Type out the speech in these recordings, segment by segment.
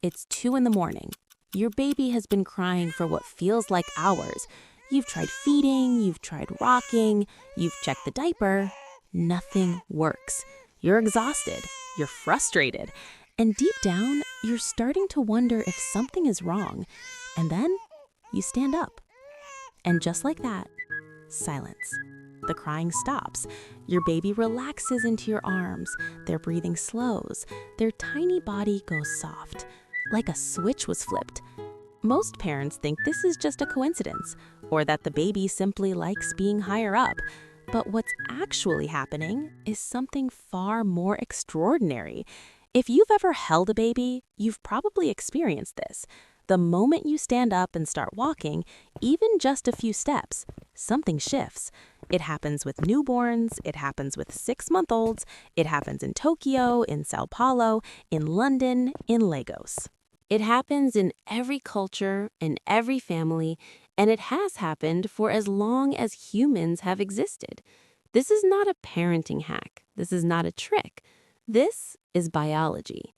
It's 2 in the morning. Your baby has been crying for what feels like hours. You've tried feeding, you've tried rocking, you've checked the diaper. Nothing works. You're exhausted, you're frustrated, and deep down, you're starting to wonder if something is wrong. And then you stand up. And just like that, silence. The crying stops. Your baby relaxes into your arms. Their breathing slows. Their tiny body goes soft, like a switch was flipped. Most parents think this is just a coincidence, or that the baby simply likes being higher up. But what's actually happening is something far more extraordinary. If you've ever held a baby, you've probably experienced this. The moment you stand up and start walking, even just a few steps, something shifts. It happens with newborns, it happens with 6-month-olds, it happens in Tokyo, in Sao Paulo, in London, in Lagos. It happens in every culture, in every family, and it has happened for as long as humans have existed. This is not a parenting hack. This is not a trick. This is biology.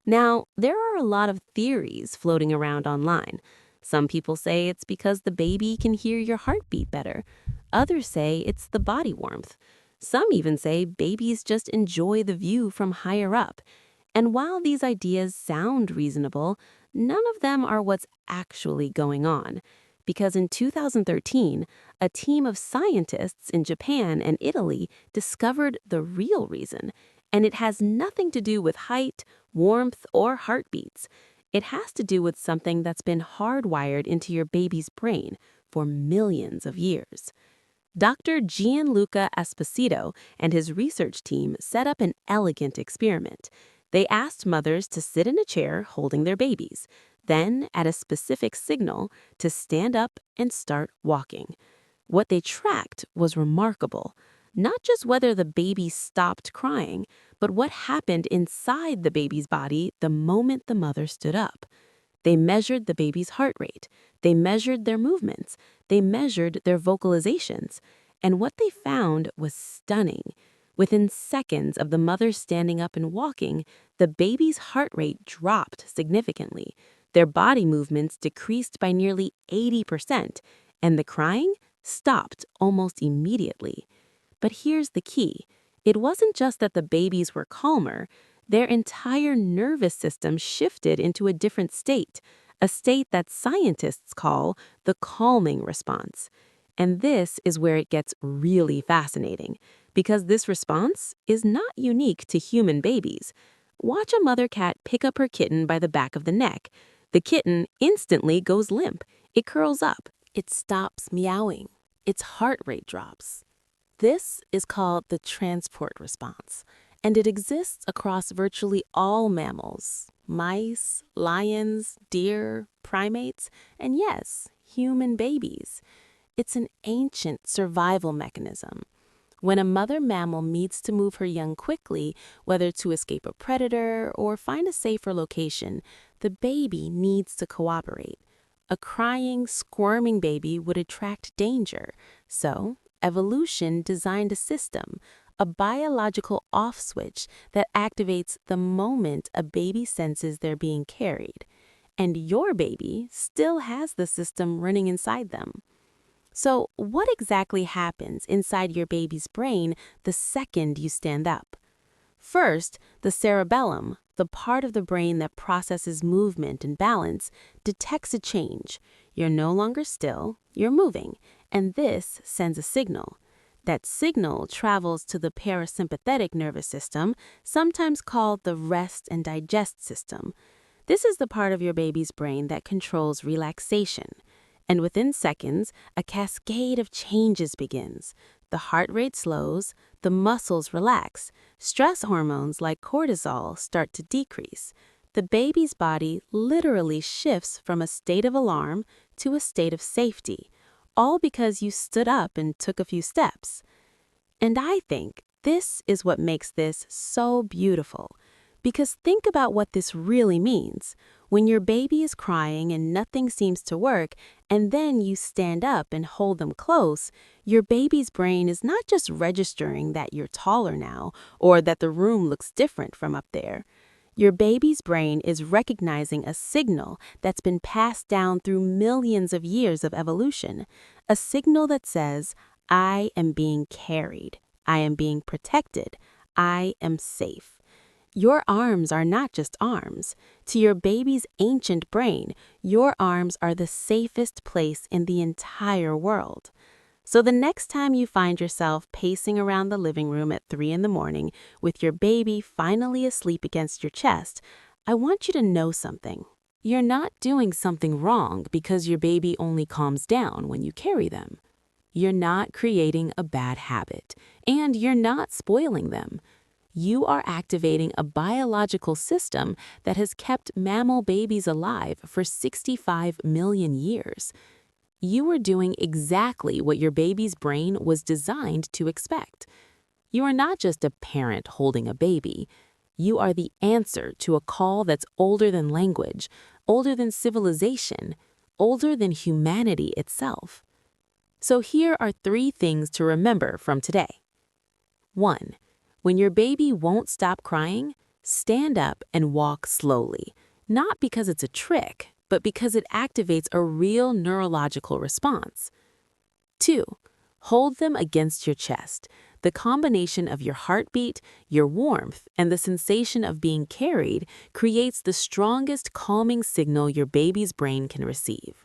Now, there are a lot of theories floating around online. Some people say it's because the baby can hear your heartbeat better. Others say it's the body warmth. Some even say babies just enjoy the view from higher up. And while these ideas sound reasonable, none of them are what's actually going on. Because in 2013, a team of scientists in Japan and Italy discovered the real reason. And it has nothing to do with height, warmth, or heartbeats. It has to do with something that's been hardwired into your baby's brain for millions of years. Dr. Gianluca Esposito and his research team set up an elegant experiment. They asked mothers to sit in a chair holding their babies, then, at a specific signal, to stand up and start walking. What they tracked was remarkable. Not just whether the baby stopped crying, but what happened inside the baby's body the moment the mother stood up. They measured the baby's heart rate. They measured their movements. They measured their vocalizations. And what they found was stunning. Within seconds of the mother standing up and walking, the baby's heart rate dropped significantly. Their body movements decreased by nearly 80%, and the crying stopped almost immediately. But here's the key. It wasn't just that the babies were calmer. Their entire nervous system shifted into a different state, a state that scientists call the calming response. And this is where it gets really fascinating, because this response is not unique to human babies. Watch a mother cat pick up her kitten by the back of the neck. The kitten instantly goes limp. It curls up. It stops meowing. Its heart rate drops. This is called the transport response, and it exists across virtually all mammals: mice, lions, deer, primates, and yes, human babies. It's an ancient survival mechanism. When a mother mammal needs to move her young quickly, whether to escape a predator or find a safer location, the baby needs to cooperate. A crying, squirming baby would attract danger, so evolution designed a system, a biological off switch that activates the moment a baby senses they're being carried. And your baby still has the system running inside them. So what exactly happens inside your baby's brain the second you stand up? First, the cerebellum, the part of the brain that processes movement and balance, detects a change. You're no longer still, you're moving, and this sends a signal. That signal travels to the parasympathetic nervous system, sometimes called the rest and digest system. This is the part of your baby's brain that controls relaxation. And within seconds, a cascade of changes begins. The heart rate slows, the muscles relax, stress hormones like cortisol start to decrease. The baby's body literally shifts from a state of alarm to a state of safety, all because you stood up and took a few steps. And I think this is what makes this so beautiful. Because think about what this really means. When your baby is crying and nothing seems to work, and then you stand up and hold them close, your baby's brain is not just registering that you're taller now or that the room looks different from up there. Your baby's brain is recognizing a signal that's been passed down through millions of years of evolution, a signal that says, I am being carried, I am being protected, I am safe. Your arms are not just arms. To your baby's ancient brain, your arms are the safest place in the entire world. So the next time you find yourself pacing around the living room at 3 in the morning with your baby finally asleep against your chest, I want you to know something. You're not doing something wrong because your baby only calms down when you carry them. You're not creating a bad habit, and you're not spoiling them. You are activating a biological system that has kept mammal babies alive for 65 million years. You are doing exactly what your baby's brain was designed to expect. You are not just a parent holding a baby. You are the answer to a call that's older than language, older than civilization, older than humanity itself. So here are 3 things to remember from today. 1. When your baby won't stop crying, stand up and walk slowly, not because it's a trick, but because it activates a real neurological response. 2. Hold them against your chest. The combination of your heartbeat, your warmth, and the sensation of being carried creates the strongest calming signal your baby's brain can receive.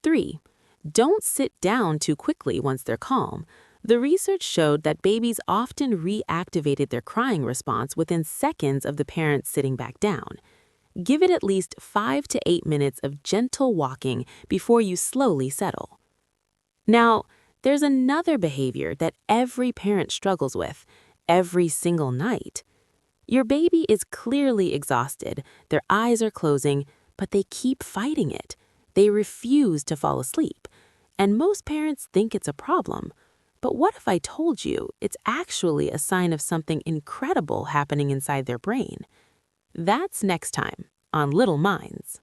3. Don't sit down too quickly once they're calm. The research showed that babies often reactivated their crying response within seconds of the parent sitting back down. Give it at least 5 to 8 minutes of gentle walking before you slowly settle. Now, there's another behavior that every parent struggles with every single night. Your baby is clearly exhausted, their eyes are closing, but they keep fighting it. They refuse to fall asleep. And most parents think it's a problem. But what if I told you it's actually a sign of something incredible happening inside their brain? That's next time on Little Minds.